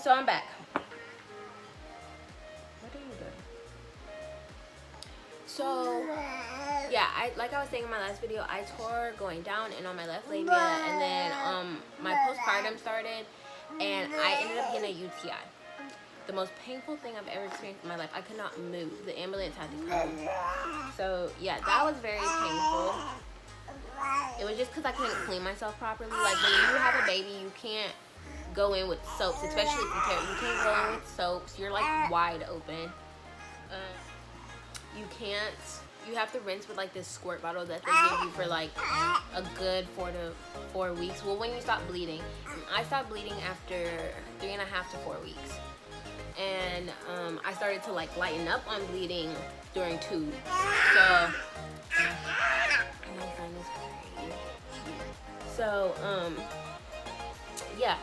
So I'm back. What are you doing? So yeah, like I was saying in my last video, I tore going down and on my left labia, and then my postpartum started, and I ended up getting a UTI. The most painful thing I've ever experienced in my life. I could not move. The ambulance had to come. So yeah, that was very painful. It was just because I couldn't clean myself properly. Like when you have a baby, you can't go in with soaps, especially if you can't go in with soaps. You're like wide open. You have to rinse with like this squirt bottle that they give you for like a good 4 to 4 weeks. Well, when you stop bleeding. I stopped bleeding after 3.5 to 4 weeks. And I started to like lighten up on bleeding during 2 weeks. So yeah,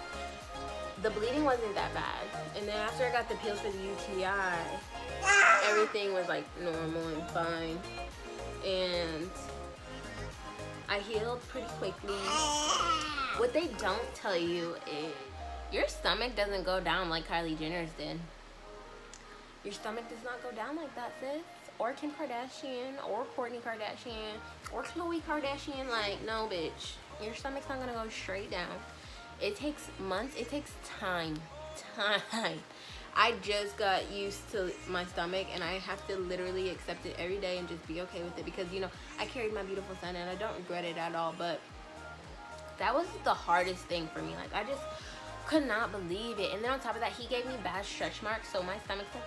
the bleeding wasn't that bad. And then after I got the pills for the UTI, everything was like normal and fine. And I healed pretty quickly. What they don't tell you is your stomach doesn't go down like Kylie Jenner's did. Your stomach does not go down like that, sis. Or Kim Kardashian, or Kourtney Kardashian, or Khloe Kardashian. Like, no, bitch. Your stomach's not gonna go straight down. It takes months. It takes time. I just got used to my stomach, and I have to literally accept it every day and just be okay with it, because, you know, I carried my beautiful son, and I don't regret it at all. But that was the hardest thing for me. Like, I just could not believe it. And then on top of that, he gave me bad stretch marks, so my stomach's like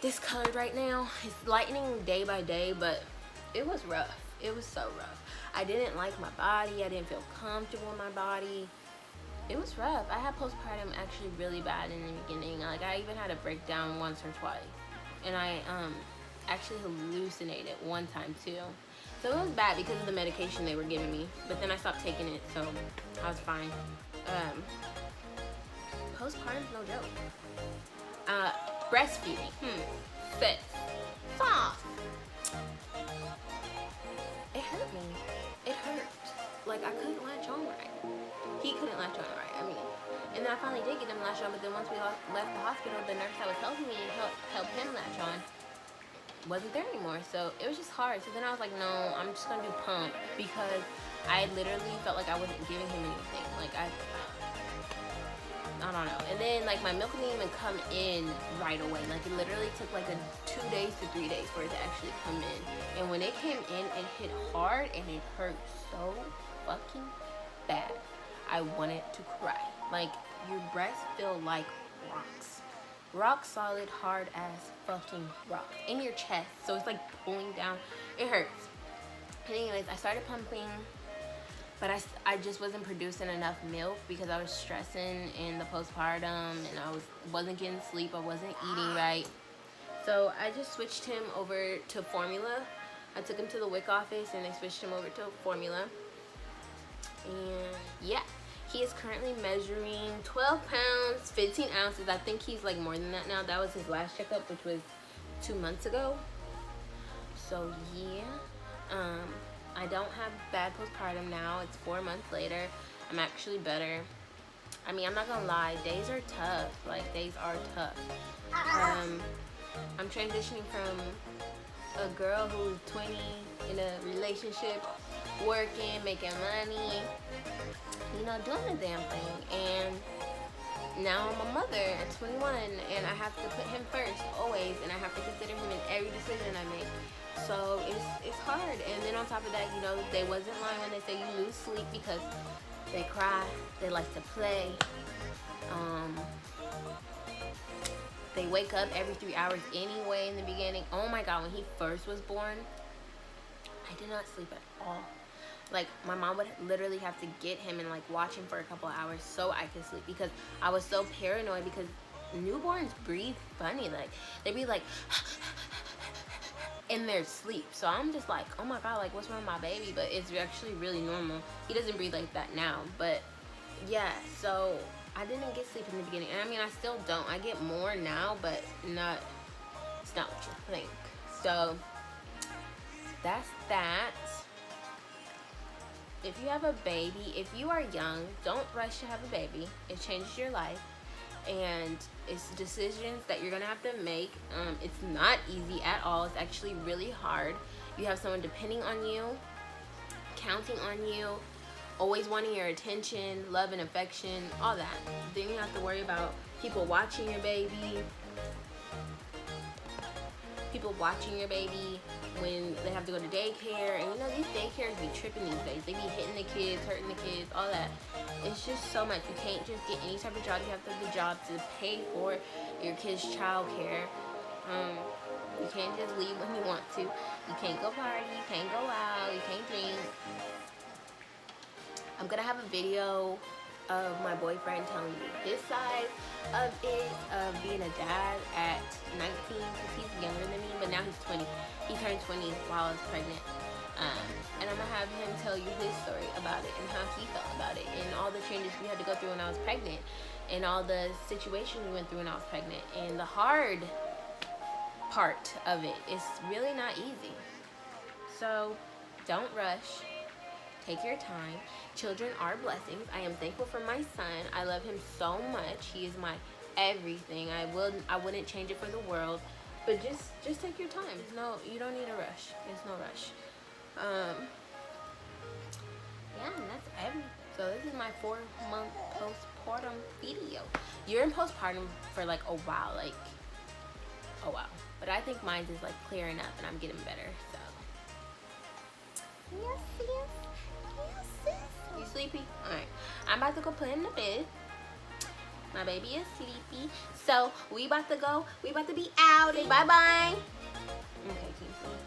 discolored right now. It's lightening day by day, but it was rough. It was so rough. I didn't like my body. I didn't feel comfortable in my body. It was rough. I had postpartum actually really bad in the beginning. Like, I even had a breakdown once or twice, and I actually hallucinated one time too. So it was bad because of the medication they were giving me, but then I stopped taking it, so I was fine. Postpartum's no joke. Breastfeeding. Sis. Soft. It hurt me. It hurt. Like, I couldn't latch on right. He couldn't latch on right. I mean, and then I finally did get him latched on, but then once we left the hospital, the nurse that was helping me help him latch on wasn't there anymore. So it was just hard. So then I was like, no, I'm just gonna do pump, because I literally felt like I wasn't giving him anything. Like, I don't know. And then like my milk didn't even come in right away. Like, it literally took like 2 days to 3 days for it to actually come in. And when it came in, it hit hard and it hurt so fucking bad. I wanted to cry. Like, your breasts feel like rocks. Rock solid, hard ass fucking rocks in your chest. So it's like pulling down. It hurts. And anyways, I started pumping, but I just wasn't producing enough milk because I was stressing in the postpartum, and I wasn't getting sleep. I wasn't eating right. So I just switched him over to formula. I took him to the WIC office, and they switched him over to formula. And yeah, he is currently measuring 12 pounds, 15 ounces. I think he's like more than that now. That was his last checkup, which was 2 months ago. So yeah, I don't have bad postpartum now. It's 4 months later. I'm actually better. I mean, I'm not gonna lie, days are tough. Like, days are tough. I'm transitioning from a girl who's 20 in a relationship, working, making money, you know, doing the damn thing, and now I'm a mother at 21, and I have to put him first always, and I have to consider him in every decision I make. So it's hard. And then on top of that, you know, they wasn't lying when they say you lose sleep because they cry, they like to play, they wake up every 3 hours anyway in the beginning. Oh my god, when he first was born, I did not sleep at all. Like, my mom would literally have to get him and like watch him for a couple of hours so I could sleep, because I was so paranoid, because newborns breathe funny. Like, they be like in their sleep. So I'm just like, oh my god, like, what's wrong with my baby? But it's actually really normal. He doesn't breathe like that now. But yeah, so I didn't get sleep in the beginning, and I mean, I still don't. I get more now, but it's not what you think. So that's that. If you have a baby, if you are young, don't rush to have a baby. It changes your life. and it's decisions that you're gonna have to make. It's not easy at all. It's actually really hard. You have someone depending on you, counting on you, always wanting your attention, love and affection, all that. Then you have to worry about people watching your baby, when they have to go to daycare. And you know, these daycares be tripping these days. They be hitting the kids, hurting the kids, all that. It's just so much. You can't just get any type of job. You have to have a job to pay for your kids' child care. You can't just leave when you want to. You can't go party, you can't go out, you can't drink. I'm gonna have a video of my boyfriend telling me his side of it, of being a dad at 19, because he's younger than me, but now he's 20. He turned 20 while I was pregnant. And I'm gonna have him tell you his story about it and how he felt about it and all the changes we had to go through when I was pregnant and all the situations we went through when I was pregnant. And the hard part of it is really not easy. So don't rush. Take your time. Children are blessings. I am thankful for my son. I love him so much. He is my everything. I wouldn't change it for the world. But just take your time. No, you don't need a rush. There's no rush. Yeah, and that's everything. So this is my 4-month postpartum video. You're in postpartum for like a while, but I think mine is like clearing up and I'm getting better. So yes. You sleepy? All right, I'm about to go put him to bed. My baby is sleepy, so we about to go. We about to be out. Bye bye. Okay, can you see?